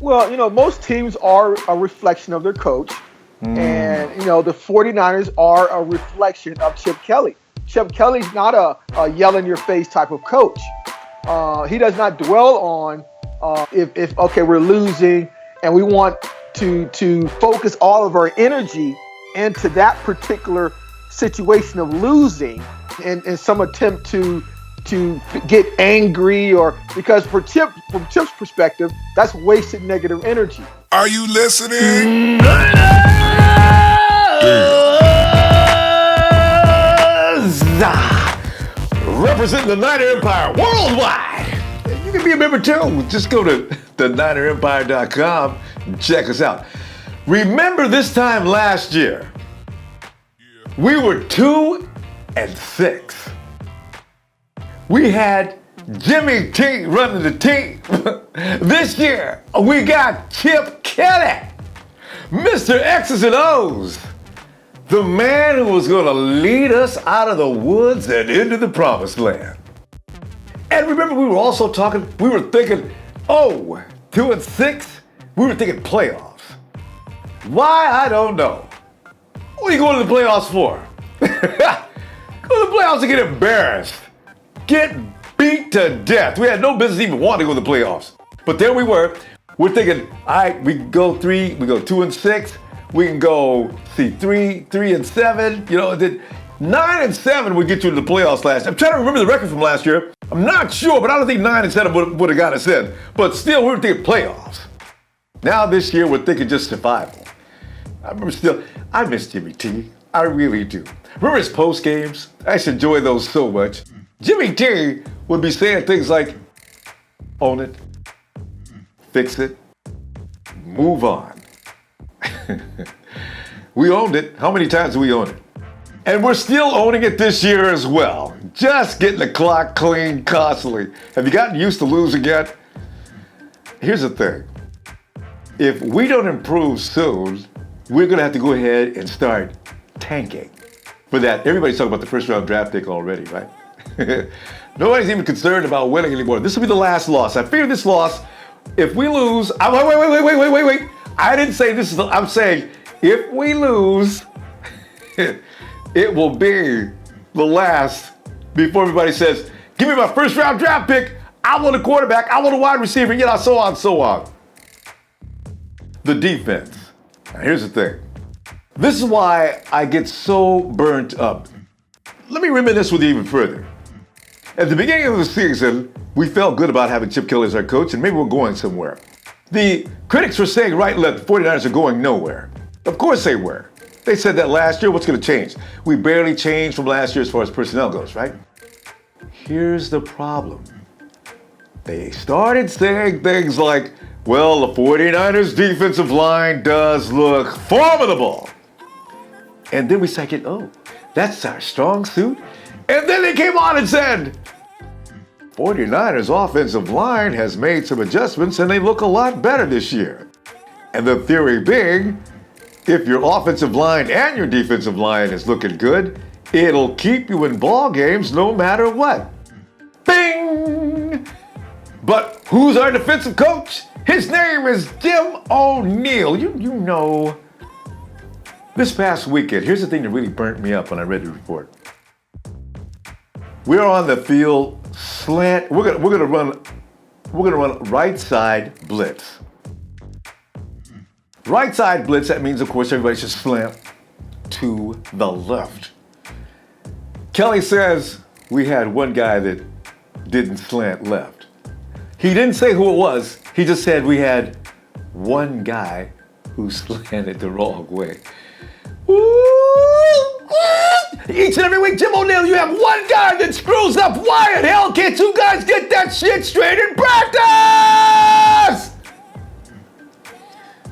Well, most teams are a reflection of their coach. And, the 49ers are a reflection of Chip Kelly. Chip Kelly's not a yell-in-your-face type of coach. He does not dwell on if okay, we're losing and we want to focus all of our energy into that particular situation of losing and some attempt to get angry, or because from Chip's perspective, that's wasted negative energy. Are you listening? Representing the Niner Empire worldwide. You can be a member too. Just go to theninerempire.com and check us out. Remember this time last year, we were 2-6. We had Jimmy T running the team. This year, we got Chip Kelly, Mr. X's and O's, the man who was going to lead us out of the woods and into the promised land. And remember, we were thinking, 2-6, we were thinking playoffs. Why, I don't know. What are you going to the playoffs for? Go to the playoffs to get embarrassed. Get beat to death. We had no business even wanting to go to the playoffs. But there we were. We're thinking, all right, we go 2-6. We can go 3-7. Then 9-7 would get you to the playoffs last year. I'm trying to remember the record from last year. I'm not sure, but I don't think 9-7 would have got us in. But still, we were thinking playoffs. Now this year, we're thinking just survival. I miss Jimmy T. I really do. Remember his post games? I used to enjoy those so much. Jimmy T would be saying things like, own it, fix it, move on. We owned it. How many times have we owned it? And we're still owning it this year as well. Just getting the clock clean constantly. Have you gotten used to losing yet? Here's the thing. If we don't improve soon, we're going to have to go ahead and start tanking. For that, everybody's talking about the first round draft pick already, right? Nobody's even concerned about winning anymore. This will be the last loss. I fear this loss. If we lose, wait. I didn't say this is I'm saying if we lose, it will be the last before everybody says, give me my first round draft pick. I want a quarterback. I want a wide receiver. So on. The defense. Now, here's the thing. This is why I get so burnt up. Let me reminisce with you even further. At the beginning of the season, we felt good about having Chip Kelly as our coach, and maybe we're going somewhere. The critics were saying right and left, the 49ers are going nowhere. Of course they were. They said that last year. What's going to change? We barely changed from last year as far as personnel goes, right? Here's the problem. They started saying things like, well, the 49ers defensive line does look formidable. And then we said, oh, that's our strong suit. And then they came on and said, 49ers offensive line has made some adjustments and they look a lot better this year. And the theory being, if your offensive line and your defensive line is looking good, it'll keep you in ball games no matter what. Bing! But who's our defensive coach? His name is Jim Oneil. You know. This past weekend, here's the thing that really burnt me up when I read the report. We're on the field slant. We're gonna run right side blitz. Right side blitz. That means, of course, everybody should slant to the left. Kelly says we had one guy that didn't slant left. He didn't say who it was. He just said we had one guy who slanted the wrong way. Each and every week, Jim Oneil, you have one guy that screws up. Why in hell can't you guys get that shit straight in practice?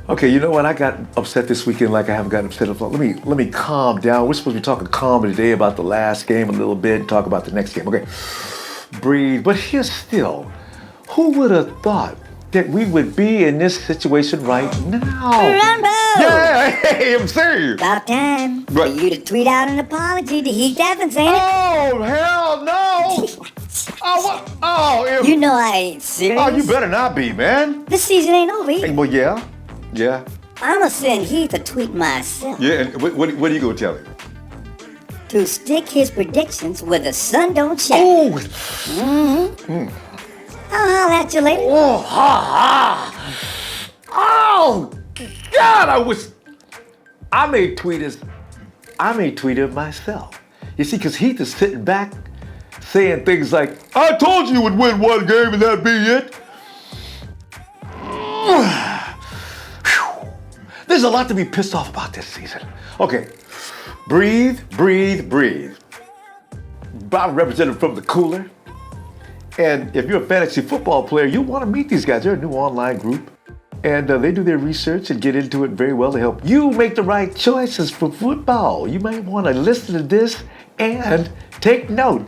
Okay, you know what? I got upset this weekend like I haven't gotten upset before. Let me calm down. We're supposed to be talking calm today about the last game a little bit and talk about the next game. Okay, breathe. But here's still, who would have thought that we would be in this situation right now? Ronbo! Yeah, hey, I'm serious. About time for you to tweet out an apology to Heath Evans, ain't it? Oh, hell no! Oh, You know I ain't serious. oh, you better not be, man. This season ain't over Hey, yet. well, yeah. I'ma send Heath a tweet myself Yeah, and what are you gonna tell him? to stick his predictions where the sun don't shine. Oh, I'll holler at you later. oh, oh, God! I may tweet it myself. You see, because Heath is sitting back saying things like, "I told you would win one game and that'd be it." There's a lot to be pissed off about this season. Okay, breathe. Bob represented from the cooler. And if you're a fantasy football player, you want to meet these guys. They're a new online group. And they do their research and get into it very well to help you make the right choices for football. You might want to listen to this and take note.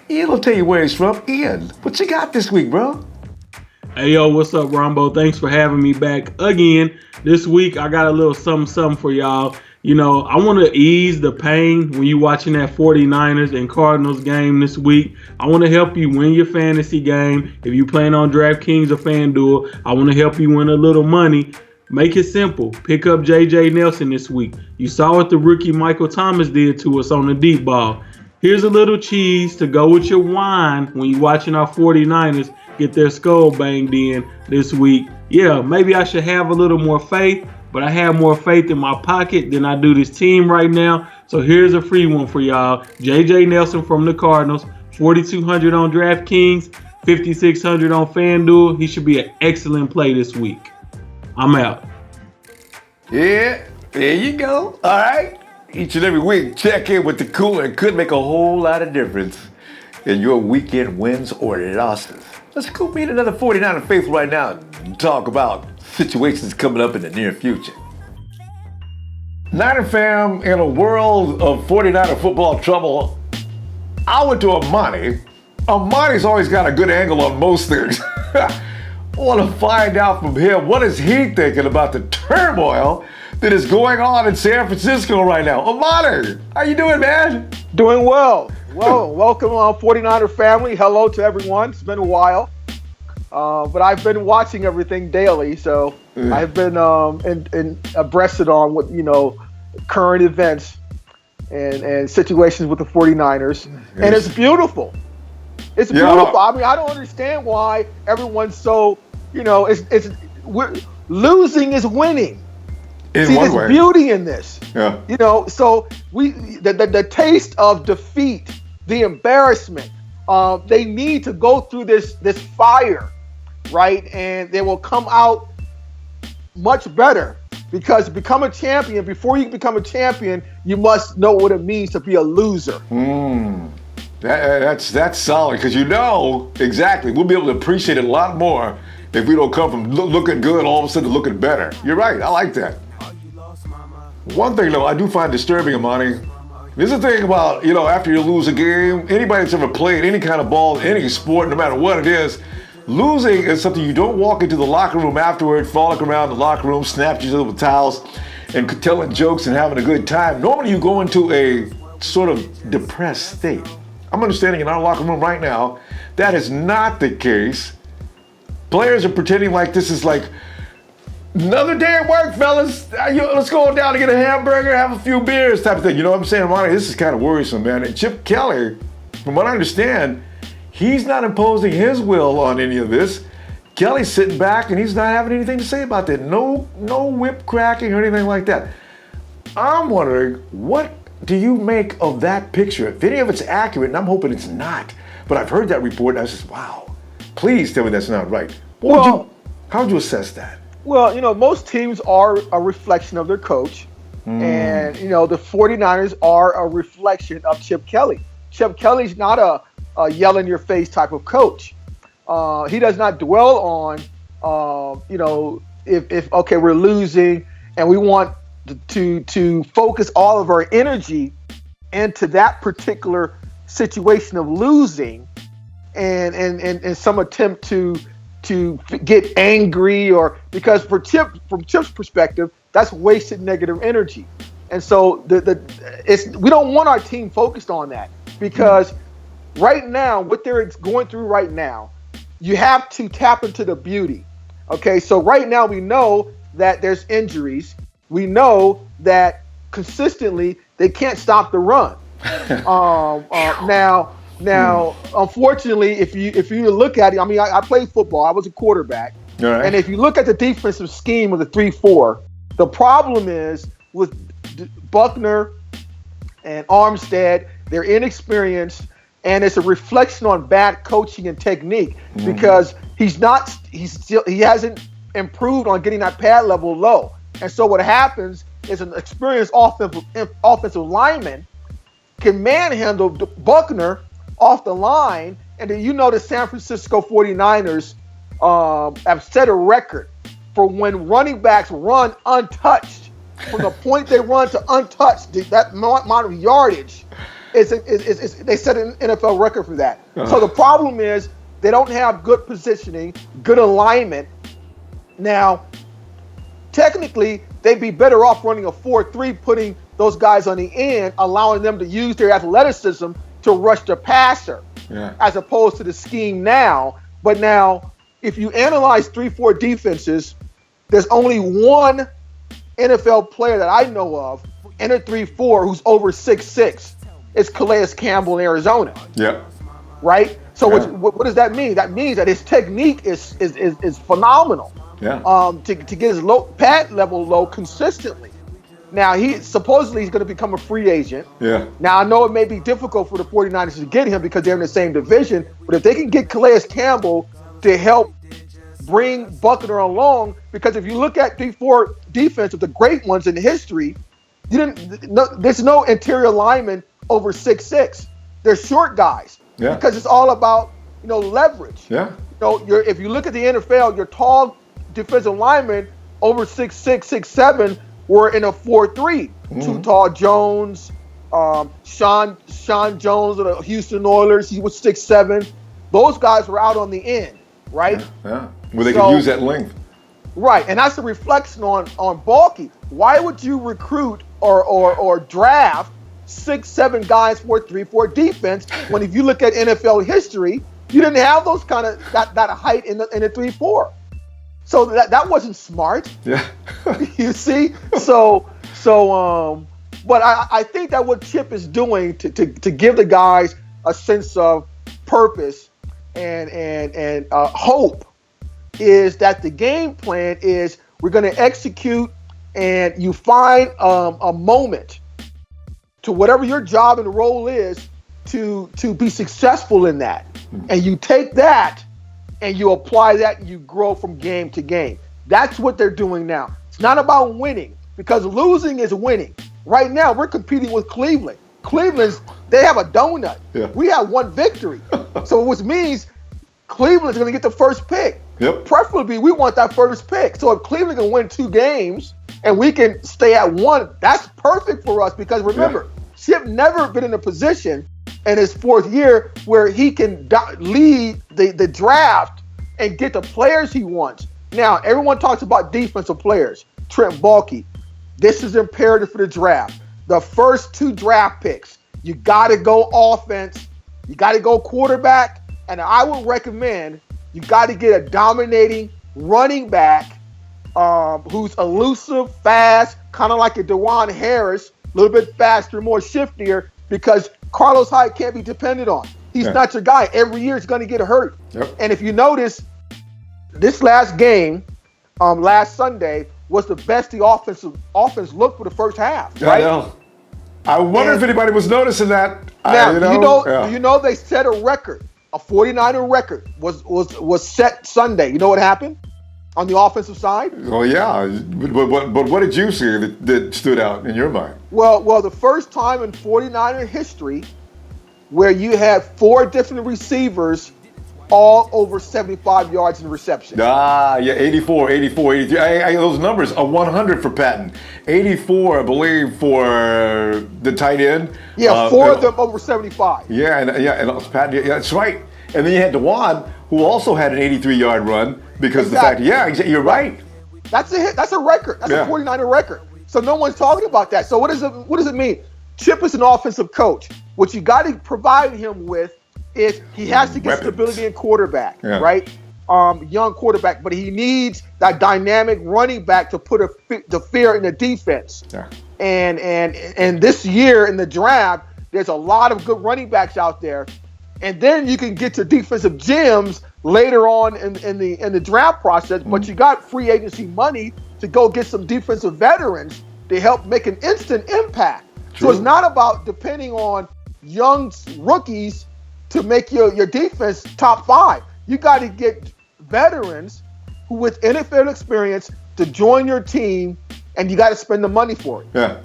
It'll tell you where he's from. Ian, what you got this week, bro? Hey, yo, what's up, Ronbo? Thanks for having me back again. This week, I got a little something for y'all. You know, I want to ease the pain when you're watching that 49ers and Cardinals game this week. I want to help you win your fantasy game. If you're playing on DraftKings or FanDuel, I want to help you win a little money. Make it simple. Pick up J.J. Nelson this week. You saw what the rookie Michael Thomas did to us on the deep ball. Here's a little cheese to go with your wine when you're watching our 49ers get their skull banged in this week. Yeah, maybe I should have a little more faith, but I have more faith in my pocket than I do this team right now. So here's a free one for y'all. J.J. Nelson from the Cardinals, 4,200 on DraftKings, 5,600 on FanDuel. He should be an excellent play this week. I'm out. Yeah, there you go. All right. Each and every week, check in with the cooler. It could make a whole lot of difference in your weekend wins or losses. Let's go meet another 49er faithful right now and talk about situations coming up in the near future. Niner fam, in a world of 49er football trouble, I went to Amani. Amani's always got a good angle on most things. I want to find out from him, what is he thinking about the turmoil that is going on in San Francisco right now? Amani, how you doing, man? Doing well. Well, welcome 49er family. Hello to everyone. It's been a while. But I've been watching everything daily, so I've been abreasted on what, current events and situations with the 49ers. Yes. And it's beautiful. It's beautiful. I mean, I don't understand why everyone's so, losing is winning. In See, one there's way. Beauty in this. Yeah. So the taste of defeat, the embarrassment, they need to go through this fire, right? And they will come out much better, because to become a champion, before you can become a champion, you must know what it means to be a loser. That's solid, because exactly. We'll be able to appreciate it a lot more if we don't come from looking good all of a sudden to looking better. You're right. I like that. One thing, though, I do find disturbing, Amani. There's a thing about, after you lose a game, anybody that's ever played any kind of ball, any sport, no matter what it is, losing is something you don't walk into the locker room afterward, frolicking around the locker room, snap each other with towels, and telling jokes and having a good time. Normally, you go into a sort of depressed state. I'm understanding in our locker room right now, that is not the case. Players are pretending like this is like, another day at work, fellas. Let's go down to get a hamburger, have a few beers type of thing. You know what I'm saying, Ronnie? This is kind of worrisome, man. And Chip Kelly, from what I understand, he's not imposing his will on any of this. Kelly's sitting back and he's not having anything to say about that. No whip cracking or anything like that. I'm wondering, what do you make of that picture? If any of it's accurate, and I'm hoping it's not, but I've heard that report and I was just, wow, please tell me that's not right. How would you assess that? Well, most teams are a reflection of their coach. And, the 49ers are a reflection of Chip Kelly. Chip Kelly's not a yell-in-your-face type of coach. He does not dwell on, if we're losing and we want to focus all of our energy into that particular situation of losing and some attempt to get angry, or because from Chip's perspective, that's wasted negative energy. And so we don't want our team focused on that, because right now, what they're going through right now, you have to tap into the beauty. Okay, so right now we know that there's injuries. We know that consistently they can't stop the run. Now, unfortunately, if you look at it, I mean, I played football. I was a quarterback, and if you look at the defensive scheme of the 3-4, the problem is with Buckner and Armstead, they're inexperienced, and it's a reflection on bad coaching and technique because he hasn't improved on getting that pad level low. And so what happens is an experienced offensive lineman can manhandle Buckner off the line, and then the San Francisco 49ers have set a record for when running backs run untouched. From the point they run to untouched, that amount of yardage they set an NFL record for that. So the problem is they don't have good positioning, good alignment. Now, technically, they'd be better off running a 4-3, putting those guys on the end, allowing them to use their athleticism to rush the passer, as opposed to the scheme now. But now, if you analyze 3-4 defenses, there's only one NFL player that I know of in a 3-4 who's over 6'6". It's Calais Campbell in Arizona. Yeah. Right? So what does that mean? That means that his technique is phenomenal. Yeah. To get his pad level low consistently. Now, he's going to become a free agent. Yeah. Now, I know it may be difficult for the 49ers to get him because they're in the same division, but if they can get Calais Campbell to help bring Buckner along, because if you look at 3-4 defense of the great ones in history, there's no interior lineman over 6'6". They're short guys. Yeah. Because it's all about leverage. Yeah. If you look at the NFL, your tall defensive linemen over 6'6", 6'7" were in a 4-3. Too tall Jones, Sean Jones of the Houston Oilers, he was 6'7". Those guys were out on the end, right? Yeah. Where they could use that length. Right, and that's a reflection on bulky. Why would you recruit or draft 6'7" guys for a 3-4 defense when, if you look at NFL history, you didn't have those kind of that height in the 3-4. So that wasn't smart. Yeah. You see? But I think that what Chip is doing to give the guys a sense of purpose and hope is that the game plan is we're going to execute, and you find a moment to whatever your job and role is to be successful in that. And you take that and you apply that and you grow from game to game. That's what they're doing now. It's not about winning, because losing is winning. Right now, we're competing with Cleveland. They have a donut. Yeah. We have one victory. So which means Cleveland's going to get the first pick. Yep. Preferably, we want that first pick. So if Cleveland can win 2 games and we can stay at 1, that's perfect for us, because remember, Chip never been in a position in his 4th year where he can lead the draft and get the players he wants. Now, everyone talks about defensive players. Trent Baalke. This is imperative for the draft. The first 2 draft picks, you got to go offense. You got to go quarterback. And I would recommend you got to get a dominating running back who's elusive, fast, kind of like a DuJuan Harris, a little bit faster, more shiftier, because Carlos Hyde can't be depended on. He's not your guy. Every year he's going to get hurt. Yep. And if you notice, this last game, last Sunday, was the best the offense looked for the first half. Right? I know. I wonder if anybody was noticing that. Now, they set a record. A 49er record was set Sunday. You know what happened on the offensive side? Oh, yeah. But what did you see that stood out in your mind? Well, the first time in 49er history where you had 4 different receivers all over 75 yards in reception. 84, 83. Those numbers are 100 for Patton. 84, I believe, for the tight end. Yeah, 4 of them over 75. Yeah, and Patton. Yeah, that's right. And then you had DuJuan, who also had an 83-yard run because of the fact. Yeah, you're right. That's a hit. That's a record. That's a 49er record. So no one's talking about that. So what does it mean? Chip is an offensive coach. What you got to provide him with is he has to get Weapons. stability in quarterback, Yeah. right? Young quarterback, but he needs that dynamic running back to put the fear in the defense. Yeah. And this year in the draft, there's a lot of good running backs out there, and then you can get to defensive gems later on in the draft process. But you got free agency money to go get some defensive veterans to help make an instant impact. True. So it's not about depending on young rookies to make your defense top 5. You got to get veterans who with NFL experience to join your team, and you got to spend the money for it. Yeah.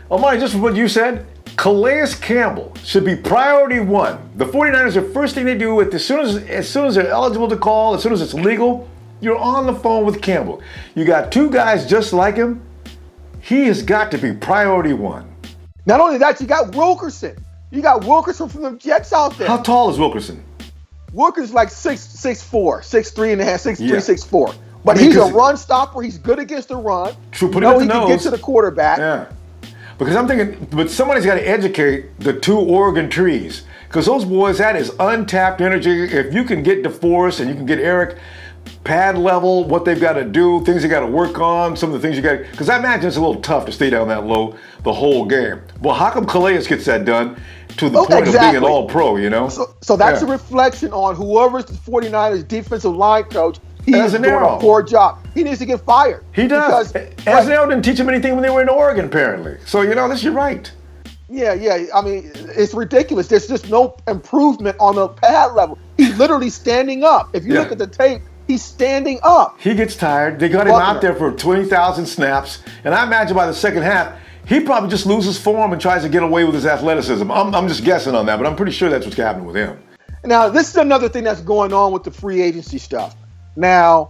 Omari, just what you said, Calais Campbell should be priority 1. The 49ers, the first thing they do as soon as they're eligible to call, as soon as it's legal, you're on the phone with Campbell. You got 2 guys just like him. He has got to be priority 1. Not only that, you got Wilkerson. You got Wilkerson from the Jets out there. How tall is Wilkerson? Wilkerson's like 6'4", 6'3 and a half, 6'3", Yeah. 6'4". But I mean, he's a 'cause- run stopper. He's good against the run. True, put You him know at he the can nose. get to the quarterback. Yeah. Because I'm thinking, but somebody's got to educate the 2 Oregon trees. Because those boys, that is untapped energy. If you can get DeForest and you can get Eric pad level, what they've got to do, things they got to work on, some of the things you got to, because I imagine it's a little tough to stay down that low the whole game. Well, how come Calais gets that done to the point of being an all-pro, you know? So that's Yeah. a reflection on whoever's the 49ers defensive line coach. He's doing Azanaro. a poor job. He needs to get fired. He does. Azanaro didn't teach him anything when they were in Oregon, apparently. So, you're right. Yeah. I mean, it's ridiculous. There's just no improvement on the pad level. He's literally standing up. If you Yeah. look at the tape, he's standing up. He gets tired. They got him Buckner. out there for 20,000 snaps. And I imagine by the second half, he probably just loses form and tries to get away with his athleticism. I'm just guessing on that, but I'm pretty sure that's what's happening with him. Now, this is another thing that's going on with the free agency stuff. Now,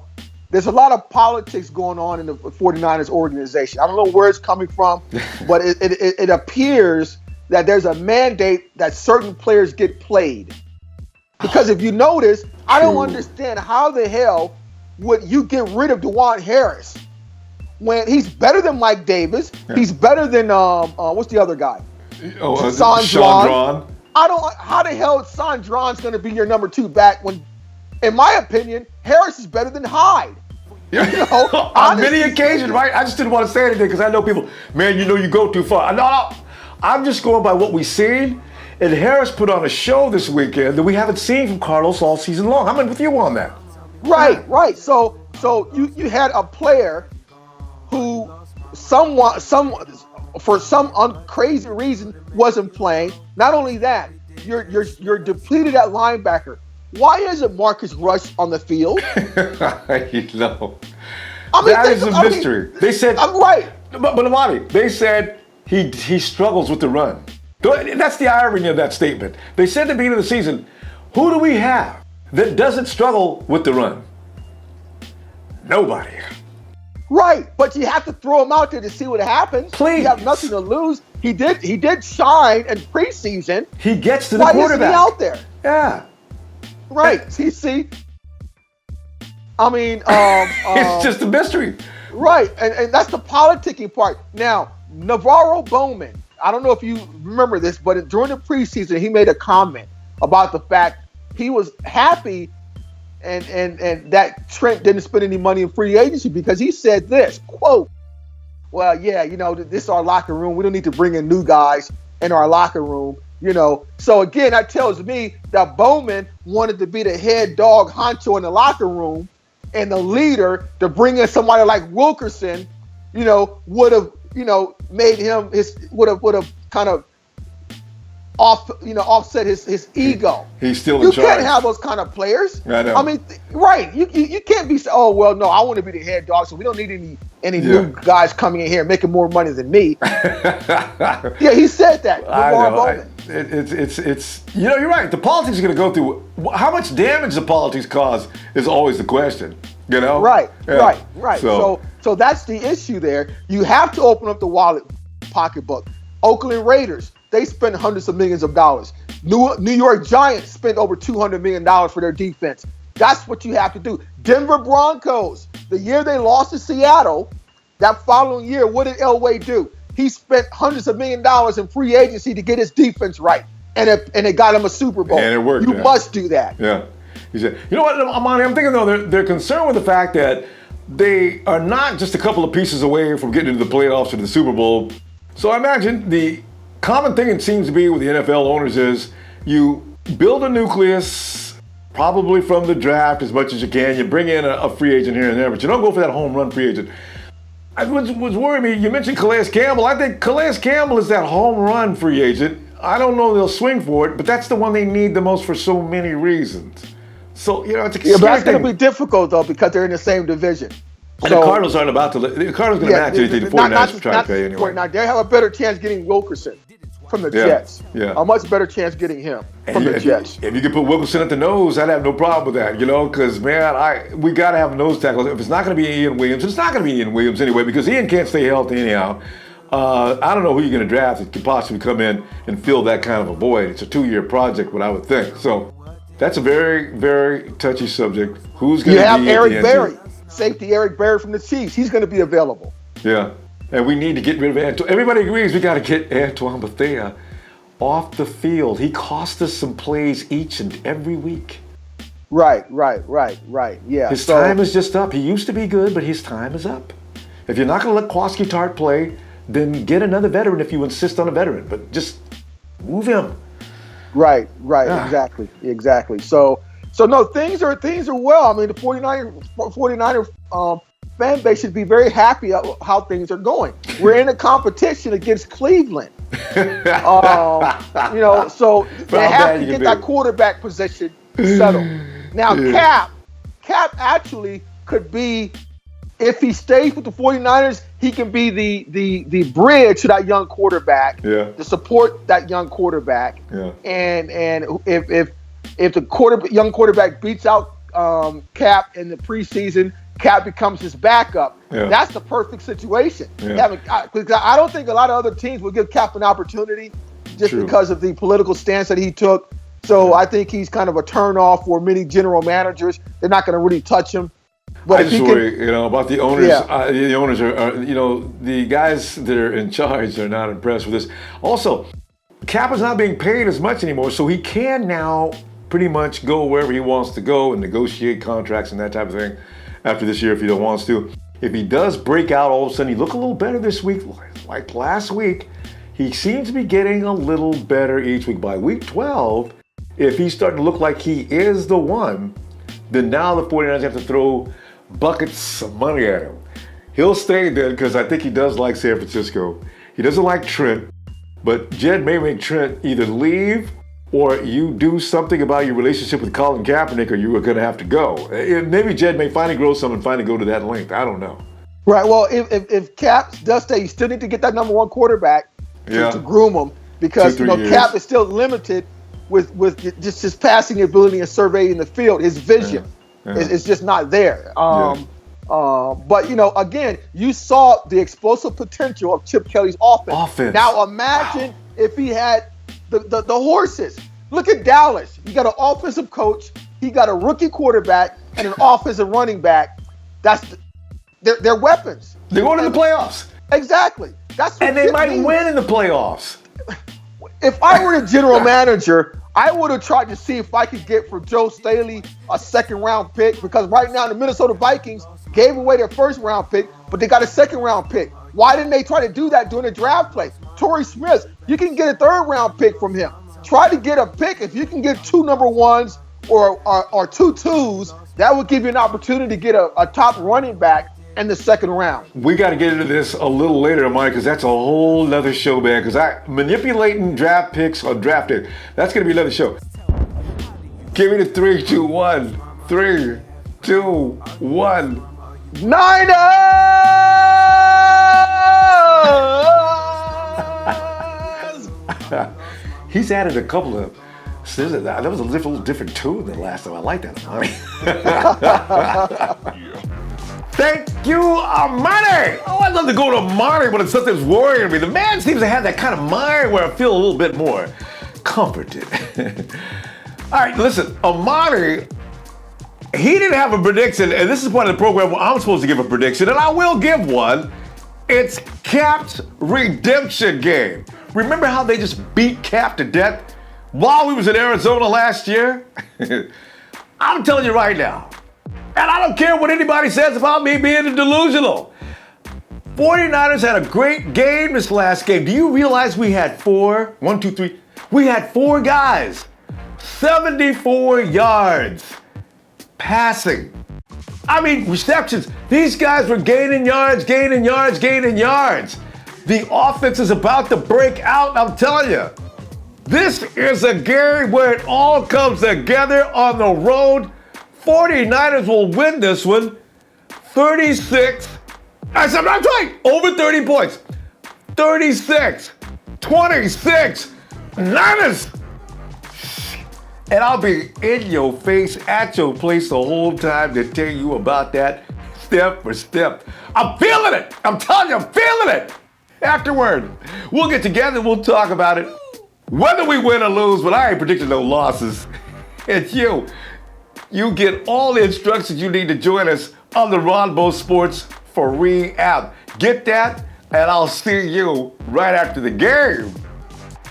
there's a lot of politics going on in the 49ers organization. I don't know where it's coming from, but it appears that there's a mandate that certain players get played. Because if you notice, I don't understand how the hell would you get rid of DuJuan Harris when he's better than Mike Davis. Yeah. He's better than what's the other guy? Sondron. How the hell is Sondron's going to be your number 2 back when, in my opinion, Harris is better than Hyde. On honestly many occasions, right? I just didn't want to say anything because I know people, man, you go too far. No. I'm just going by what we've seen. And Harris put on a show this weekend that we haven't seen from Carlos all season long. I'm with you on that. Right. So you had a player who for some crazy reason wasn't playing. Not only that, you're depleted at linebacker. Why isn't Marcus Rush on the field? I mean, that is a mystery. They said I'm right. But Amani, they said he struggles with the run. That's the irony of that statement. They said at the beginning of the season, who do we have that doesn't struggle with the run? Nobody. Right, but you have to throw him out there to see what happens. Please. You have nothing to lose. He did shine in preseason. He gets to the Why quarterback. isn't he out there? Yeah. Right. See. I mean, It's just a mystery. right, and that's the politicking part. Now, Navarro Bowman, I don't know if you remember this, but during the preseason, he made a comment about the fact he was happy and that Trent didn't spend any money in free agency because he said this, quote, well, yeah, this is our locker room. We don't need to bring in new guys in our locker room, So, again, that tells me that Bowman wanted to be the head dog honcho in the locker room and the leader to bring in somebody like Wilkerson, would have, made him would have kind of offset his ego. He's still in You charge. can't have those kind of players. I know. I mean, right? You can't be oh well, no, I want to be the head dog, so we don't need any new guys coming in here making more money than me. Yeah, he said that. I LeVar know. Bowman. It's you're right. The politics are going to go through. How much damage the politics cause is always the question. Right, Yeah. right. So that's the issue there. You have to open up the wallet pocketbook. Oakland Raiders, they spent hundreds of millions of dollars. New York Giants spent over $200 million for their defense. That's what you have to do. Denver Broncos, the year they lost to Seattle, that following year, what did Elway do? He spent hundreds of millions of dollars in free agency to get his defense right. and it got him a Super Bowl. And it worked. You must do that. Yeah. He said, you know what, Amani, I'm thinking, though, they're concerned with the fact that they are not just a couple of pieces away from getting into the playoffs or the Super Bowl. So I imagine the common thing it seems to be with the NFL owners is you build a nucleus, probably from the draft as much as you can. You bring in a free agent here and there, but you don't go for that home run free agent. Was worrying me, you mentioned Calais Campbell. I think Calais Campbell is that home run free agent. I don't know they'll swing for it, but that's the one they need the most for so many reasons. So, it's a but that's going to be difficult, though, because they're in the same division. And the Cardinals aren't about to. The Cardinals going to match anything the 49ers try to pay anyway. They have a better chance getting Wilkerson from the Jets. Yeah. A much better chance getting him from the Jets. If you could put Wilkerson at the nose, I'd have no problem with that, because, man, we got to have nose tackles. If it's not going to be Ian Williams, it's not going to be Ian Williams anyway, because Ian can't stay healthy anyhow. I don't know who you're going to draft that could possibly come in and fill that kind of a void. It's a 2-year project, what I would think. So that's a very, very touchy subject. Who's going to be You have Eric Berry, safety Eric Berry from the Chiefs. He's going to be available. Yeah, and we need to get rid of Antoine. Everybody agrees we got to get Antoine Bethea off the field. He cost us some plays each and every week. Right. Yeah. His time is just up. He used to be good, but his time is up. If you're not going to let Kwaski Tart play, then get another veteran if you insist on a veteran. But just move him. Right. Exactly. So no, things are well. I mean, the 49er fan base should be very happy about how things are going. We're in a competition against Cleveland. So they have to get that quarterback position settled. Now, Cap actually could be, if he stays with the 49ers, he can be the bridge to that young quarterback, to support that young quarterback. Yeah. And if the young quarterback beats out Cap in the preseason, Cap becomes his backup. Yeah. That's the perfect situation. Yeah. I don't think a lot of other teams would give Cap an opportunity just because of the political stance that he took. So I think he's kind of a turnoff for many general managers. They're not going to really touch him. But I just worry, about the owners. The owners are, the guys that are in charge are not impressed with this. Also, Cap is not being paid as much anymore, so he can now pretty much go wherever he wants to go and negotiate contracts and that type of thing after this year if he wants to. If he does break out all of a sudden, he look a little better this week, like last week. He seems to be getting a little better each week. By week 12, if he's starting to look like he is the one, then now the 49ers have to throw buckets of money at him. He'll stay there because I think he does like San Francisco. He doesn't like Trent, but Jed may make Trent either leave or you do something about your relationship with Colin Kaepernick or you are going to have to go. Maybe Jed may finally grow some and finally go to that length. I don't know. Right. Well, if Cap does stay, you still need to get that number one quarterback to groom him because Cap is still limited with just his passing ability and surveying the field. His vision is just not there. But again, you saw the explosive potential of Chip Kelly's offense. Now imagine if he had the horses. Look at Dallas. You got an offensive coach. He got a rookie quarterback and an offensive running back. They're weapons. They're going to the playoffs. Exactly. And they might win in the playoffs. If I were the general manager, I would have tried to see if I could get for Joe Staley a second-round pick because right now the Minnesota Vikings gave away their first-round pick, but they got a second-round pick. Why didn't they try to do that during the draft play? Torrey Smith, you can get a third-round pick from him. Try to get a pick. If you can get 2 number ones or 2 twos, that would give you an opportunity to get a top running back in the second round. We got to get into this a little later, Mike, because that's a whole nother show, man. Because manipulating draft picks or drafted, that's going to be another show. Give me the 3, 2, 1. 3, 2, 1. Niners! He's added a couple of. That was a little different tune than last time. I like that, Amani. Thank you, Amani. Oh, I'd love to go to Amani when it's something's worrying me. The man seems to have that kind of mind where I feel a little bit more comforted. All right, listen, Amani, he didn't have a prediction, and this is part of the program where I'm supposed to give a prediction, and I will give one. It's Cap's redemption game. Remember how they just beat Cap to death while we was in Arizona last year, I'm telling you right now, and I don't care what anybody says about me being delusional. 49ers had a great game this last game. Do you realize we had we had 4 guys, 74 yards passing. I mean, receptions. These guys were gaining yards. The offense is about to break out, I'm telling you. This is a game where it all comes together on the road. 49ers will win this one 36. I'm right, over 30 points. 36, 26, Niners. And I'll be in your face, at your place the whole time to tell you about that step for step. I'm feeling it. I'm telling you, I'm feeling it. Afterward, we'll get together and we'll talk about it. Whether we win or lose, but I ain't predicting no losses. And you get all the instructions you need to join us on the Ronbo Sports free app. Get that, and I'll see you right after the game.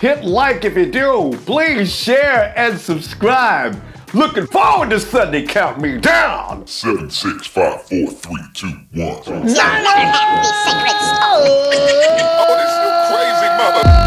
Hit like if you do. Please share and subscribe. Looking forward to Sunday. Count me down. 7, 6, 5, 4, 3, 2, 1. You'll never have the secrets. Oh, this you crazy mother.